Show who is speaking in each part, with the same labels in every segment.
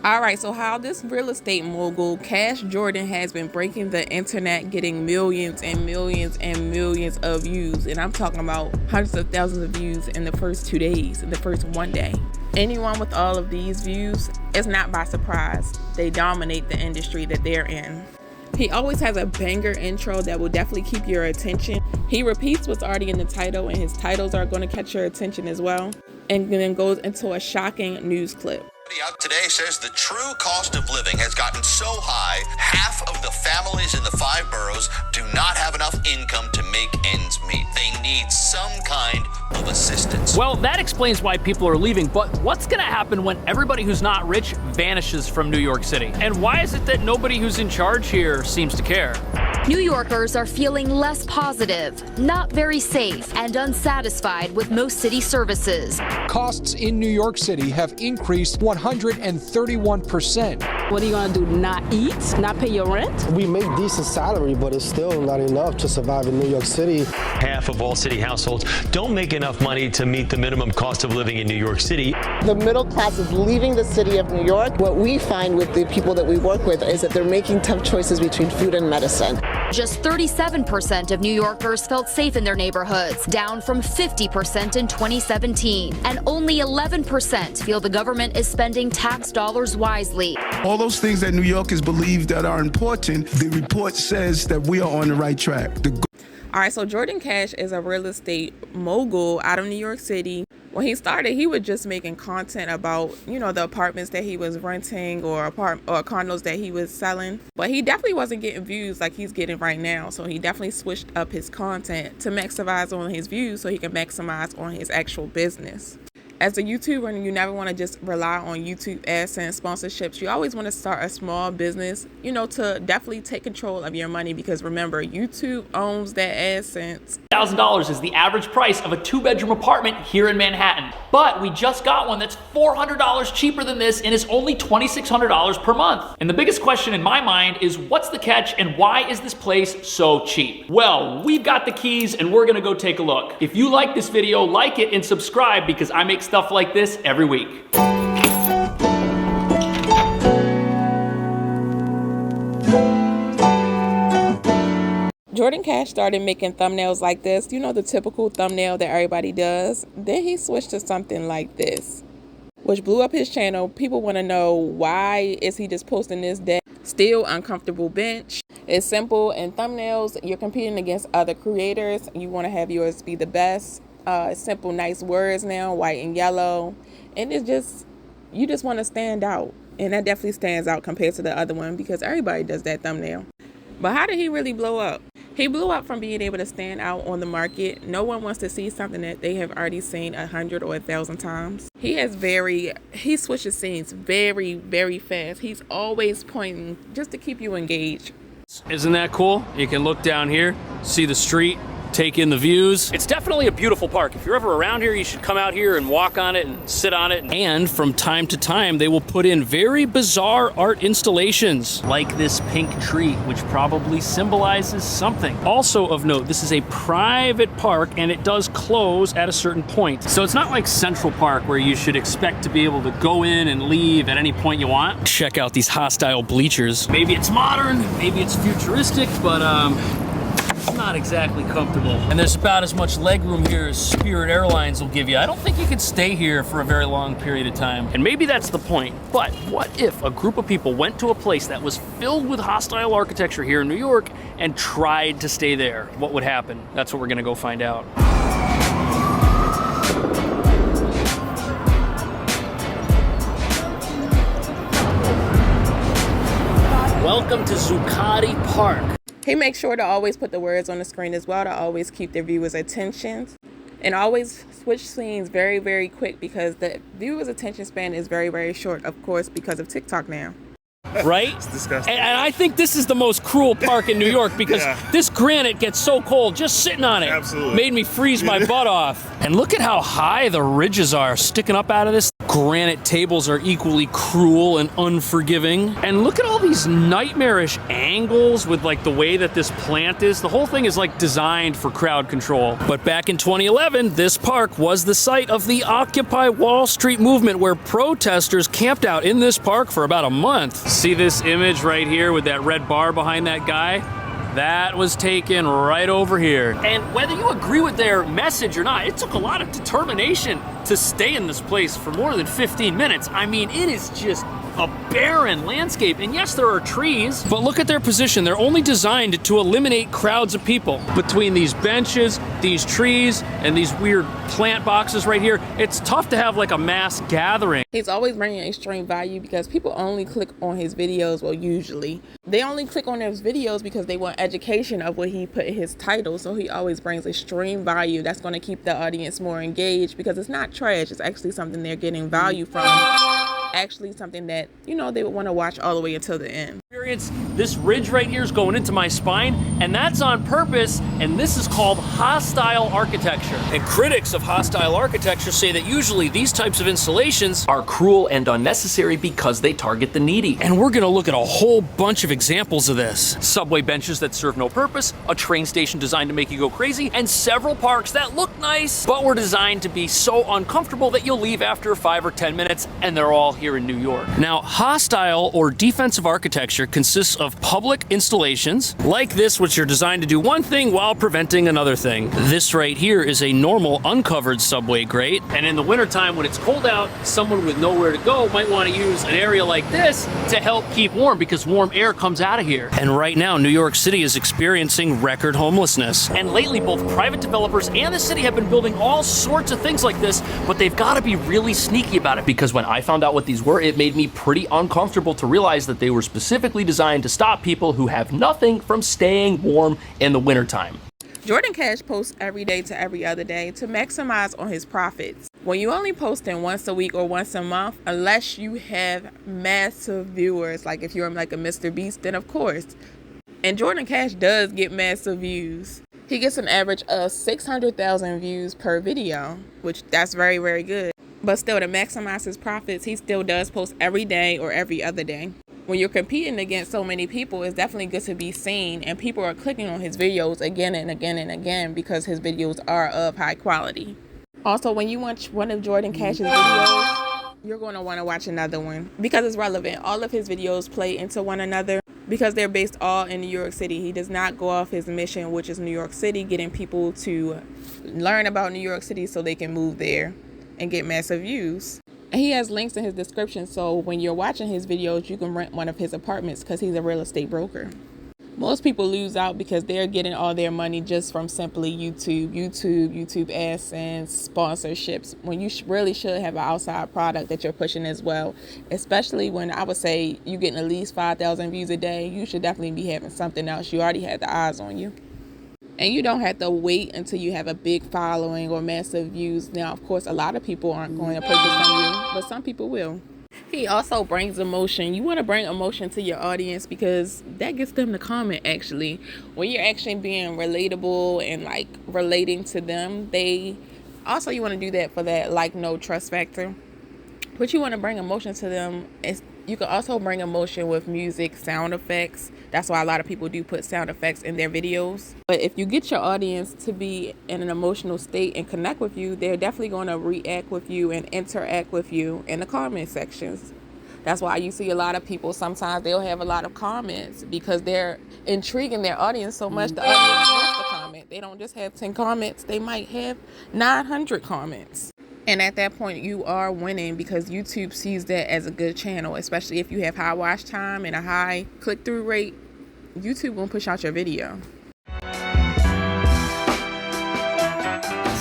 Speaker 1: All right, so how this real estate mogul, Cash Jordan, has been breaking the internet, getting millions and millions and millions of views. And I'm talking about hundreds of thousands of views in the first 2 days, in the first 1 day. Anyone with all of these views is not by surprise. They dominate the industry that they're in. He always has a banger intro that will definitely keep your attention. He repeats what's already in the title, and his titles are going to catch your attention as well. And then goes into a shocking news clip.
Speaker 2: Out today says the true cost of living has gotten so high, half of the families in the 5 boroughs do not have enough income to make ends meet. They need some kind of assistance.
Speaker 3: Well, that explains why people are leaving, but what's gonna happen when everybody who's not rich vanishes from New York City? And why is it that nobody who's in charge here seems to care?
Speaker 4: New Yorkers are feeling less positive, not very safe, and unsatisfied with most city services.
Speaker 5: Costs in New York City have increased 131%.
Speaker 6: What are you gonna do, not eat, not pay your rent?
Speaker 7: We make decent salary, but it's still not enough to survive in New York City.
Speaker 8: Half of all city households don't make enough money to meet the minimum cost of living in New York City.
Speaker 9: The middle class is leaving the city of New York. What we find with the people that we work with is that they're making tough choices between food and medicine.
Speaker 4: Just 37% of New Yorkers felt safe in their neighborhoods, down from 50% in 2017. And only 11% feel the government is spending tax dollars wisely.
Speaker 10: All those things that New Yorkers believe that are important, the report says that we are on the right track.
Speaker 1: All right, so Jordan Cash is a real estate mogul out of New York City. When he started, he was just making content about, the apartments that he was renting or condos that he was selling. But he definitely wasn't getting views like he's getting right now. So he definitely switched up his content to maximize on his views so he can maximize on his actual business. As a YouTuber, you never want to just rely on YouTube AdSense sponsorships. You always want to start a small business, to definitely take control of your money, because remember, YouTube owns that AdSense.
Speaker 3: $1,000 is the average price of a 2-bedroom apartment here in Manhattan. But we just got one that's $400 cheaper than this and is only $2,600 per month. And the biggest question in my mind is, what's the catch and why is this place so cheap? Well, we've got the keys and we're gonna go take a look. If you like this video, like it and subscribe, because I make stuff like this every week.
Speaker 1: Jordan Cash started making thumbnails like this, the typical thumbnail that everybody does. Then he switched to something like this, which blew up his channel. People want to know, why is he just posting this day? Still uncomfortable bench. It's simple. In thumbnails, you're competing against other creators. You want to have yours be the best. Simple, nice words now, white and yellow. And it's just, you just want to stand out. And that definitely stands out compared to the other one, because everybody does that thumbnail. But how did he really blow up? He blew up from being able to stand out on the market. No one wants to see something that they have already seen 100 or 1,000 times. He switches scenes very, very fast. He's always pointing just to keep you engaged.
Speaker 3: Isn't that cool? You can look down here, see the street, take in the views. It's definitely a beautiful park. If you're ever around here, you should come out here and walk on it and sit on it. And from time to time, they will put in very bizarre art installations, like this pink tree, which probably symbolizes something. Also of note, this is a private park and it does close at a certain point. So it's not like Central Park where you should expect to be able to go in and leave at any point you want. Check out these hostile bleachers. Maybe it's modern, maybe it's futuristic, but it's not exactly comfortable. And there's about as much legroom here as Spirit Airlines will give you. I don't think you could stay here for a very long period of time. And maybe that's the point. But what if a group of people went to a place that was filled with hostile architecture here in New York and tried to stay there? What would happen? That's what we're gonna go find out. Welcome to Zuccotti Park.
Speaker 1: He makes sure to always put the words on the screen as well, to always keep their viewers' attention, and always switch scenes very, very quick, because the viewers' attention span is very, very short, of course, because of TikTok now.
Speaker 3: Right?
Speaker 11: It's disgusting.
Speaker 3: And I think this is the most cruel park in New York, because this granite gets so cold just sitting on it.
Speaker 11: Absolutely.
Speaker 3: Made me freeze my butt off. And look at how high the ridges are sticking up out of this. granite tables are equally cruel and unforgiving. And look at all these nightmarish angles with like the way that this plant is. The whole thing is like designed for crowd control. But back in 2011, this park was the site of the Occupy Wall Street movement, where protesters camped out in this park for about a month. See this image right here with that red bar behind that guy? That was taken right over here. And whether you agree with their message or not, it took a lot of determination to stay in this place for more than 15 minutes. I mean, it is just a barren landscape. And yes, there are trees, but look at their position. They're only designed to eliminate crowds of people. Between these benches, these trees, and these weird plant boxes right here, it's tough to have like a mass gathering.
Speaker 1: He's always bringing extreme value because people only click on his videos. Well, usually they only click on his videos because they want education of what he put in his title. So he always brings extreme value that's going to keep the audience more engaged, because it's not trash. It's actually something they're getting value from. Actually something that, you know, they would want to watch all the way until the end.
Speaker 3: This ridge right here is going into my spine, and that's on purpose, and this is called hostile architecture. And critics of hostile architecture say that usually these types of installations are cruel and unnecessary because they target the needy. And we're gonna look at a whole bunch of examples of this. Subway benches that serve no purpose, a train station designed to make you go crazy, and several parks that look nice, but were designed to be so uncomfortable that you'll leave after 5 or 10 minutes, and they're all here in New York. Now, hostile or defensive architecture consists of public installations like this, which are designed to do one thing while preventing another thing. This right here is a normal uncovered subway grate, and in the wintertime when it's cold out, someone with nowhere to go might want to use an area like this to help keep warm, because warm air comes out of here. And right now, New York City is experiencing record homelessness. And lately, both private developers and the city have been building all sorts of things like this, but they've got to be really sneaky about it, because when I found out what these were, it made me pretty uncomfortable to realize that they were specifically designed to stop people who have nothing from staying warm in the wintertime.
Speaker 1: Jordan Cash posts every day to every other day to maximize on his profits. When you only posting once a week or once a month, unless you have massive viewers, like if you're like a Mr. Beast, then of course. And Jordan Cash does get massive views. He gets an average of 600,000 views per video, which that's very, very good. But still, to maximize his profits, he still does post every day or every other day. When you're competing against so many people, it's definitely good to be seen, and people are clicking on his videos again and again and again because his videos are of high quality. Also, when you watch one of Jordan Cash's videos, you're going to want to watch another one because it's relevant. All of his videos play into one another because they're based all in New York City. He does not go off his mission, which is New York City, getting people to learn about New York City so they can move there and get massive views. And he has links in his description, so when you're watching his videos, you can rent one of his apartments because he's a real estate broker. Most people lose out because they're getting all their money just from simply YouTube AdSense, sponsorships, when you really should have an outside product that you're pushing as well. Especially when I would say you're getting at least 5,000 views a day, you should definitely be having something else. You already had the eyes on you. And you don't have to wait until you have a big following or massive views. Now, of course, a lot of people aren't going to purchase from you, but some people will. He also brings emotion. You want to bring emotion to your audience because that gets them to comment, actually. When you're actually being relatable and like relating to them, you want to do that for that like, no trust factor. But you want to bring emotion to them. You can also bring emotion with music, sound effects. That's why a lot of people do put sound effects in their videos. But if you get your audience to be in an emotional state and connect with you, they're definitely going to react with you and interact with you in the comment sections. That's why you see a lot of people, sometimes they'll have a lot of comments because they're intriguing their audience so much, the audience wants to comment. They don't just have 10 comments, they might have 900 comments. And at that point, you are winning because YouTube sees that as a good channel, especially if you have high watch time and a high click-through rate. YouTube won't push out your video.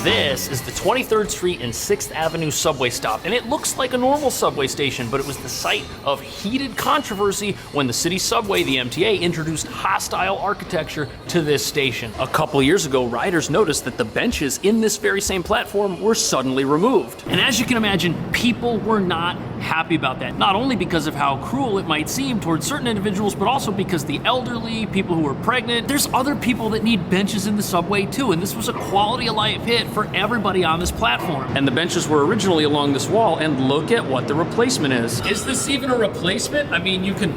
Speaker 3: This is the 23rd Street and 6th Avenue subway stop, and it looks like a normal subway station, but it was the site of heated controversy when the city subway, the MTA, introduced hostile architecture to this station. A couple years ago, riders noticed that the benches in this very same platform were suddenly removed. And as you can imagine, people were not happy about that, not only because of how cruel it might seem towards certain individuals, but also because the elderly, people who are pregnant, there's other people that need benches in the subway too, and this was a quality of life hit for everybody on this platform. And the benches were originally along this wall, and look at what the replacement is. Is this even a replacement? I mean, you can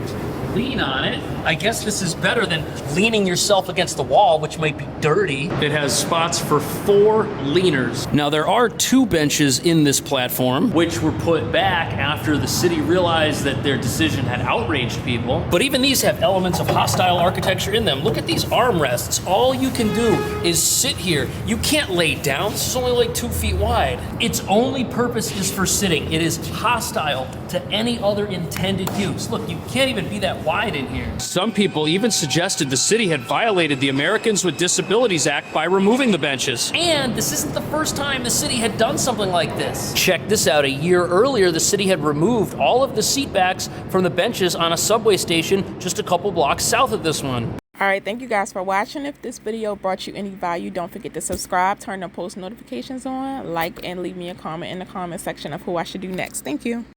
Speaker 3: lean on it. I guess this is better than leaning yourself against the wall, which might be dirty. It has spots for 4 leaners. Now, there are 2 benches in this platform, which were put back after the city realized that their decision had outraged people. But even these have elements of hostile architecture in them. Look at these armrests. All you can do is sit here. You can't lay down. This is only like 2 feet wide. Its only purpose is for sitting. It is hostile to any other intended use. Look, you can't even be that wide in here. Some people even suggested the city had violated the Americans with Disabilities Act by removing the benches. And this isn't the first time the city had done something like this. Check this out. A year earlier, the city had removed all of the seat backs from the benches on a subway station just a couple blocks south of this one.
Speaker 1: All right, thank you guys for watching. If this video brought you any value, don't forget to subscribe, turn the post notifications on, like, and leave me a comment in the comment section of who I should do next. Thank you.